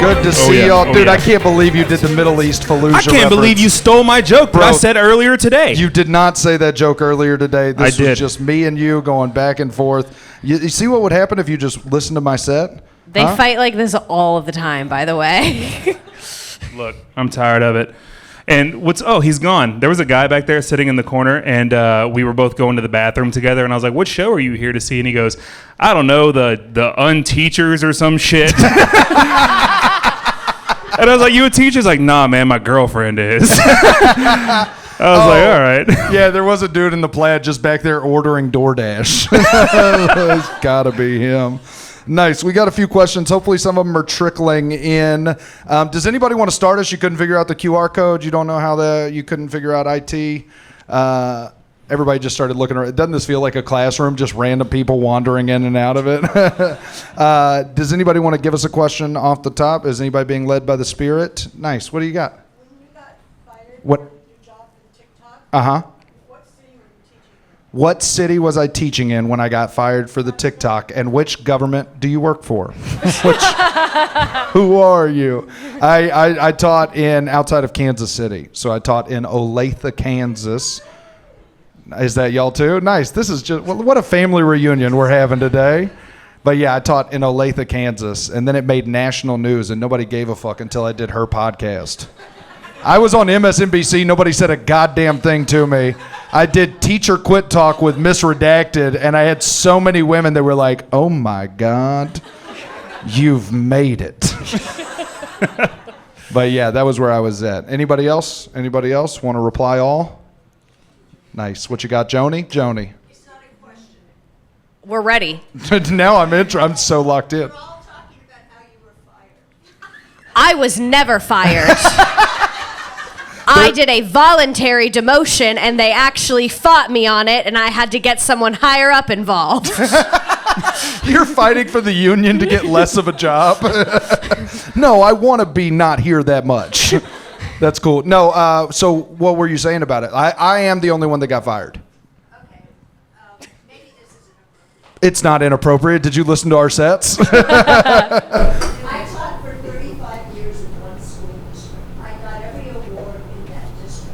Good to see y'all. Dude, I can't believe you did the Middle East Fallujah I can't believe you stole my joke that I said earlier today. You did not say that joke earlier today. This was just me and you going back and forth. You see what would happen if you just listened to my set? They fight like this all of the time, by the way. Look, I'm tired of it. And he's gone. There was a guy back there sitting in the corner, and we were both going to the bathroom together, and I was like, what show are you here to see? And he goes, I don't know, the Unteachers or some shit. And I was like, you a teacher? He's like, nah, man, my girlfriend is. I was like, all right. Yeah, there was a dude in the plaid just back there ordering DoorDash. It's gotta be him. Nice. We got a few questions. Hopefully some of them are trickling in. Does anybody want to start us? You couldn't figure out the QR code. You don't know how you couldn't figure out IT. Everybody just started looking around. Doesn't this feel like a classroom? Just random people wandering in and out of it. Does anybody want to give us a question off the top? Is anybody being led by the Spirit? Nice. What do you got? When you got fired what? from your job in TikTok, What city was I teaching in when I got fired for the TikTok? And which government do you work for? Who are you? I taught outside of Kansas City. So I taught in Olathe, Kansas. Is that y'all too? Nice. This is just, what a family reunion we're having today. But yeah, I taught in Olathe, Kansas. And then it made national news and nobody gave a fuck until I did her podcast. I was on MSNBC. Nobody said a goddamn thing to me. I did Teacher Quit Talk with Miss Redacted, and I had so many women that were like, oh my God, you've made it. But yeah, that was where I was at. Anybody else? Anybody else want to reply all? Nice. What you got, Joni? Joni. it's not a question. We're ready. Now I'm so locked in. We're all talking about how you were fired. I was never fired. I did a voluntary demotion, and they actually fought me on it, and I had to get someone higher up involved. You're fighting for the union to get less of a job? No, I want to be not here that much. That's cool. No, so what were you saying about it? I am the only one that got fired. Okay. Maybe this isn't appropriate. It's not inappropriate. Did you listen to our sets? I taught for 35 years in one school district. I got every award in that district.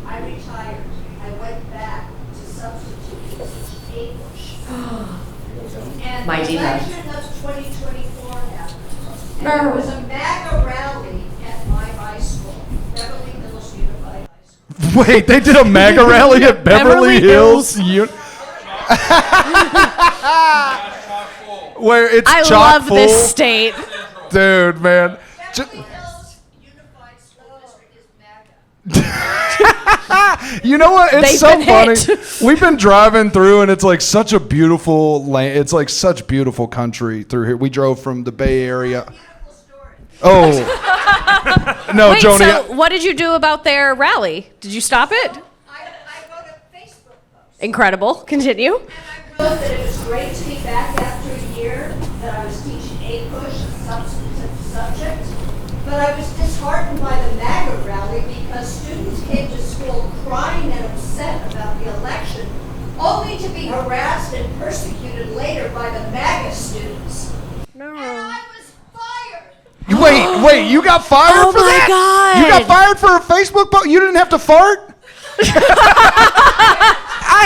I retired. I went back to substitute to teach English. And My the diva. election of 2024 happened. And there was a MAGA rally at my high school, Beverly Hills Unified High School. Wait, they did a MAGA rally at Beverly Hills? Where it's I chock love full? this state. Dude, man. Beverly Hills Unified School District is MAGA. You know what? It's They've so been funny. hit. We've been driving through, and it's like such a beautiful land. It's like such beautiful country through here. We drove from the Bay Area. Beautiful story. Oh. No, Wait, Joni. so what did you do about their rally? Did you stop it? I wrote a Facebook post. Incredible. Continue. And I wrote that it was great to be back after a year, that I was teaching APUSH, a substantive subject, but I was disheartened by the MAGA rally because students came to school crying and upset about the election, only to be harassed and persecuted later by the MAGA students. No. And I was fired. Wait, you got fired Oh for my that? God. You got fired for a Facebook post? You didn't have to fart? I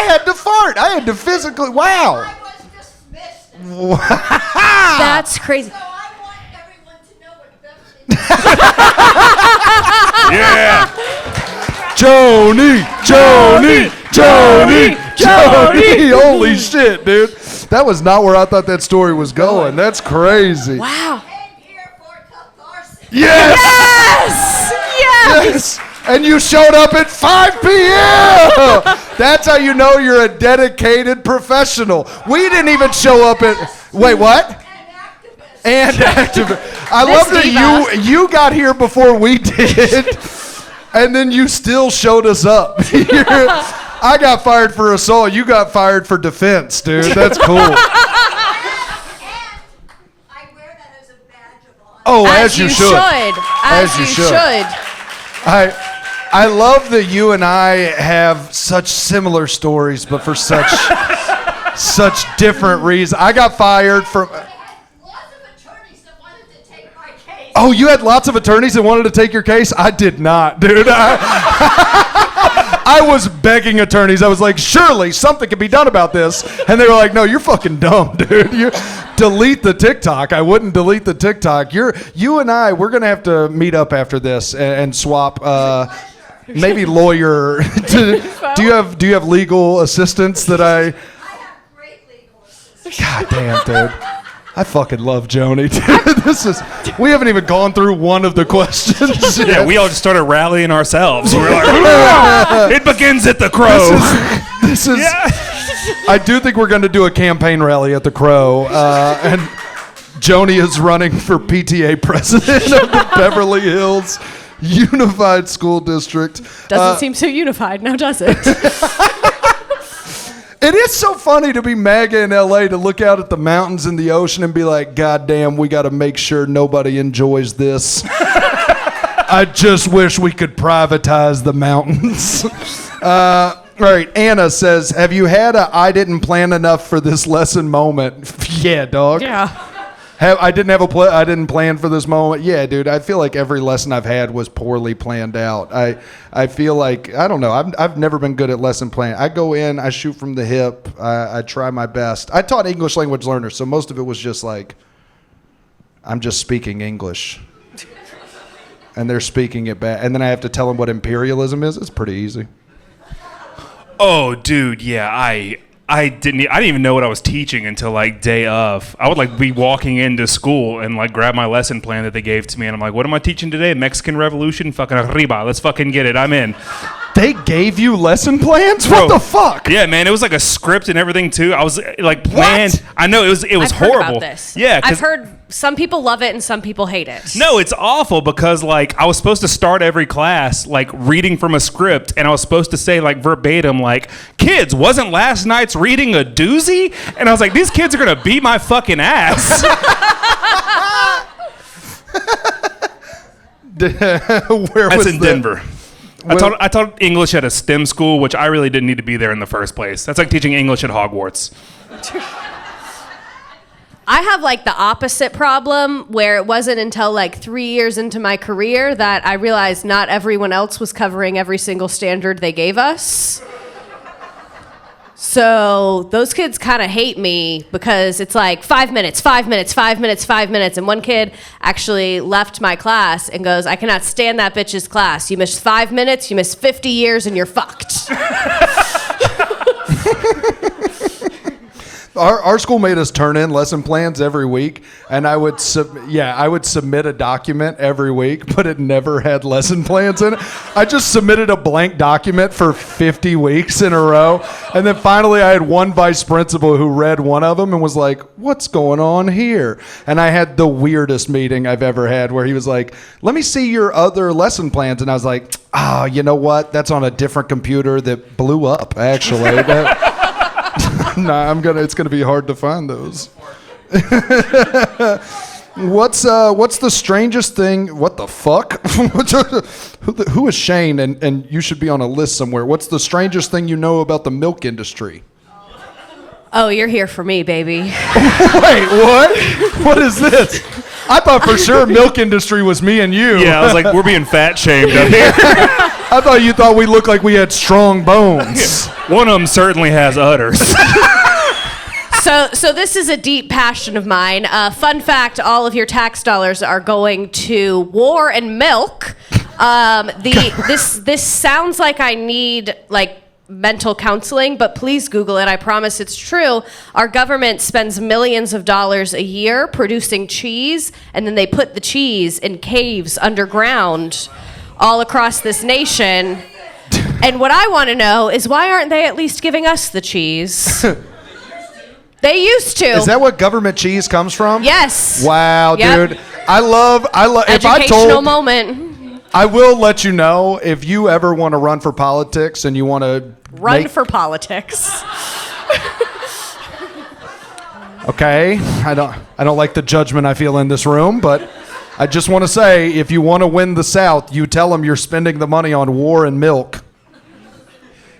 had to fart. I had to physically, wow. I was dismissed. That's crazy. So I want everyone to know what Beverly Yeah. Joni. Holy shit, dude. That was not where I thought that story was going. That's crazy. Wow. came here for catharsis. Yes! Yes. And you showed up at 5 p.m. That's how you know you're a dedicated professional. We didn't even show up at... Wait, what? An activist. And activist. I love that you got here before we did, and then you still showed us up. I got fired for assault. You got fired for defense, dude. That's cool. And I wear that as a badge of honor. Oh, as you should. As you should. I love that you and I have such similar stories, but for such different reasons. I got fired from... I had lots of attorneys that wanted to take my case. Oh, you had lots of attorneys that wanted to take your case? I did not, dude. I was begging attorneys. I was like, surely something can be done about this. And they were like, no, you're fucking dumb, dude. You delete the TikTok. I wouldn't delete the TikTok. You and I, we're going to have to meet up after this and swap maybe lawyer. Do you have legal assistance that I have great legal assistance. God damn, dude. I fucking love Joni, dude. We haven't even gone through one of the questions. Yeah, we all just started rallying ourselves. We're like, it begins at the Crow. This is I do think we're going to do a campaign rally at the Crow. And Joni is running for PTA president of the Beverly Hills Unified School District. Doesn't seem so unified now, does it? It is so funny to be MAGA in LA, to look out at the mountains and the ocean and be like, God damn, we got to make sure nobody enjoys this. I just wish we could privatize the mountains. All right, Anna says, have you had a I didn't plan enough for this lesson moment? Yeah, dog. Yeah. I didn't plan for this moment. Yeah, dude. I feel like every lesson I've had was poorly planned out. I feel like, I don't know. I've never been good at lesson planning. I go in, I shoot from the hip. I try my best. I taught English language learners, so most of it was just like, I'm just speaking English, and they're speaking it back, and then I have to tell them what imperialism is. It's pretty easy. Oh, dude, yeah, I didn't even know what I was teaching until like day of. I would like be walking into school and like grab my lesson plan that they gave to me, and I'm like, what am I teaching today? Mexican Revolution? Fucking arriba. Let's fucking get it. I'm in. They gave you lesson plans? What the fuck? Yeah, man, it was like a script and everything too. I was like planned. What? I know it was I've horrible. heard about this. Yeah, I've heard some people love it and some people hate it. No, it's awful because like I was supposed to start every class like reading from a script, and I was supposed to say like verbatim like, kids, wasn't last night's reading a doozy? And I was like, these kids are gonna beat my fucking ass. That's in Denver. I taught English at a STEM school, which I really didn't need to be there in the first place. That's like teaching English at Hogwarts. I have like the opposite problem, where it wasn't until like 3 years into my career that I realized not everyone else was covering every single standard they gave us. So those kids kind of hate me because it's like 5 minutes, 5 minutes, 5 minutes, 5 minutes. And one kid actually left my class and goes, I cannot stand that bitch's class. You missed 5 minutes, you missed 50 years, and you're fucked. Our school made us turn in lesson plans every week, and I would submit a document every week, but it never had lesson plans in it. I just submitted a blank document for 50 weeks in a row, and then finally I had one vice principal who read one of them and was like, what's going on here? And I had the weirdest meeting I've ever had, where he was like, let me see your other lesson plans, and I was like, you know what? That's on a different computer that blew up, actually. No, it's gonna be hard to find those. What's the strangest thing? What the fuck? Who is Shane? And you should be on a list somewhere. What's the strangest thing you know about the milk industry? Oh, you're here for me, baby. Wait, what? What is this? I thought for sure milk industry was me and you. Yeah, I was like, we're being fat shamed up here. I thought you thought we looked like we had strong bones. One of them certainly has udders. So this is a deep passion of mine. Fun fact, all of your tax dollars are going to war and milk. This sounds like I need like mental counseling, but please Google it. I promise it's true. Our government spends millions of dollars a year producing cheese, and then they put the cheese in caves underground all across this nation. And what I want to know is, why aren't they at least giving us the cheese? They used to. Is that what government cheese comes from? Yes. Wow, Yep. dude. I love. Educational moment. I will let you know if you ever want to run for politics and you want to Run for politics. Okay, I don't like the judgment I feel in this room, but I just want to say, if you want to win the South, you tell them you're spending the money on war and milk.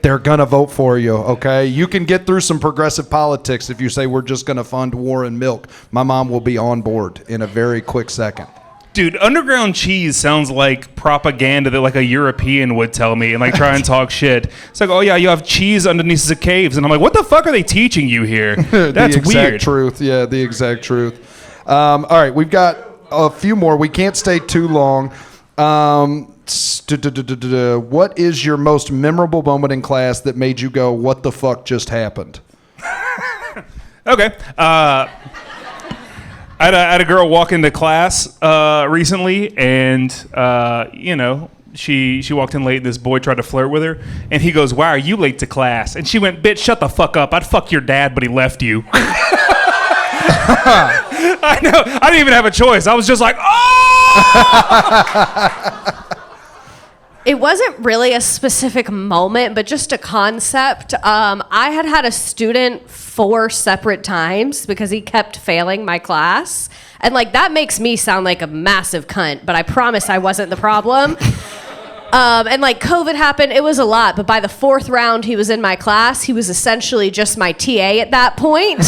They're gonna vote for you, okay? You can get through some progressive politics if you say we're just gonna fund war and milk. My mom will be on board in a very quick second. Dude, underground cheese sounds like propaganda that like a European would tell me and like try and talk shit. It's like, oh yeah, you have cheese underneath the caves, and I'm like, what the fuck are they teaching you here? That's the exact weird. Truth. Yeah, the exact truth. All right, we've got a few more. We can't stay too long. What is your most memorable moment in class that made you go, what the fuck just happened? Okay. I had a girl walk into class recently, and she walked in late, and this boy tried to flirt with her, and he goes, "Why are you late to class?" And she went, "Bitch, shut the fuck up. I'd fuck your dad, but he left you." I know. I didn't even have a choice. I was just like, oh! It wasn't really a specific moment, but just a concept. I had a student 4 separate times because he kept failing my class. And like that makes me sound like a massive cunt, but I promise I wasn't the problem. And like COVID happened, it was a lot. But by the 4th round he was in my class, he was essentially just my TA at that point.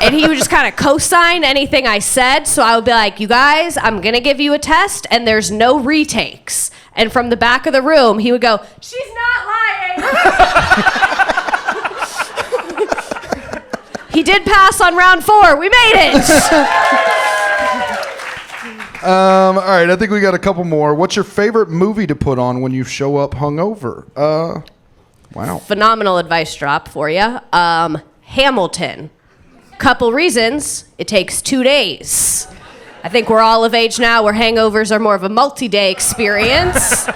And he would just kind of co-sign anything I said. So I would be like, you guys, I'm going to give you a test and there's no retakes. And from the back of the room, he would go, she's not lying. He did pass on round 4. We made it. All right, I think we got a couple more. What's your favorite movie to put on when you show up hungover? Wow. Phenomenal advice drop for you. Hamilton. Couple reasons. It takes 2 days. I think we're all of age now where hangovers are more of a multi-day experience.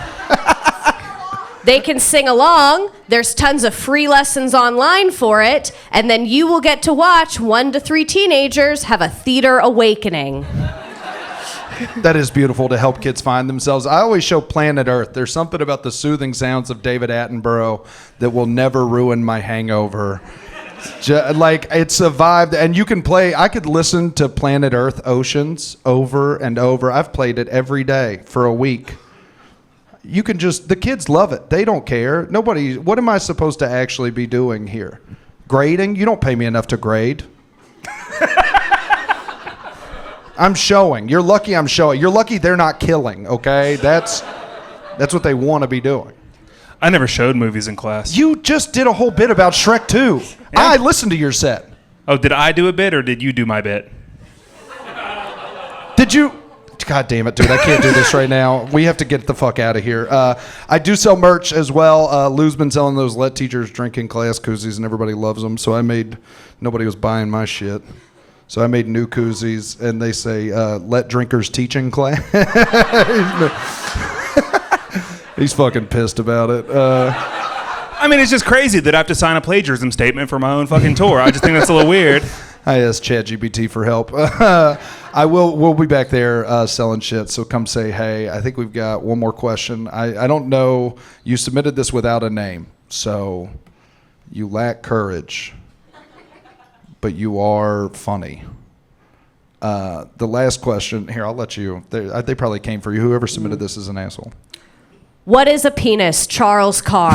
They can sing along. There's tons of free lessons online for it. And then you will get to watch 1 to 3 teenagers have a theater awakening. That is beautiful to help kids find themselves. I always show Planet Earth. There's something about the soothing sounds of David Attenborough that will never ruin my hangover. Like, it's a vibe, and you can play. I could listen to Planet Earth Oceans over and over. I've played it every day for a week. You can just, the kids love it. They don't care. Nobody, what am I supposed to actually be doing here? Grading? You don't pay me enough to grade. I'm showing. You're lucky I'm showing. You're lucky they're not killing, okay? That's what they want to be doing. I never showed movies in class. You just did a whole bit about Shrek 2. Yeah. I listened to your set. Oh, did I do a bit or did you do my bit? Did you? God damn it, dude. I can't do this right now. We have to get the fuck out of here. I do sell merch as well. Lou's been selling those Let Teachers Drink in Class koozies, and everybody loves them. So nobody was buying my shit. So I made new koozies, and they say, Let Drinkers Teach in Class. He's fucking pissed about it. I mean, it's just crazy that I have to sign a plagiarism statement for my own fucking tour. I just think that's a little weird. I asked ChatGPT for help. We'll be back there selling shit, so come say hey. I think we've got one more question. I don't know. You submitted this without a name, so you lack courage, but you are funny. The last question, here, I'll let you. They probably came for you. Whoever submitted this is an asshole. What is a penis, Charles Carr?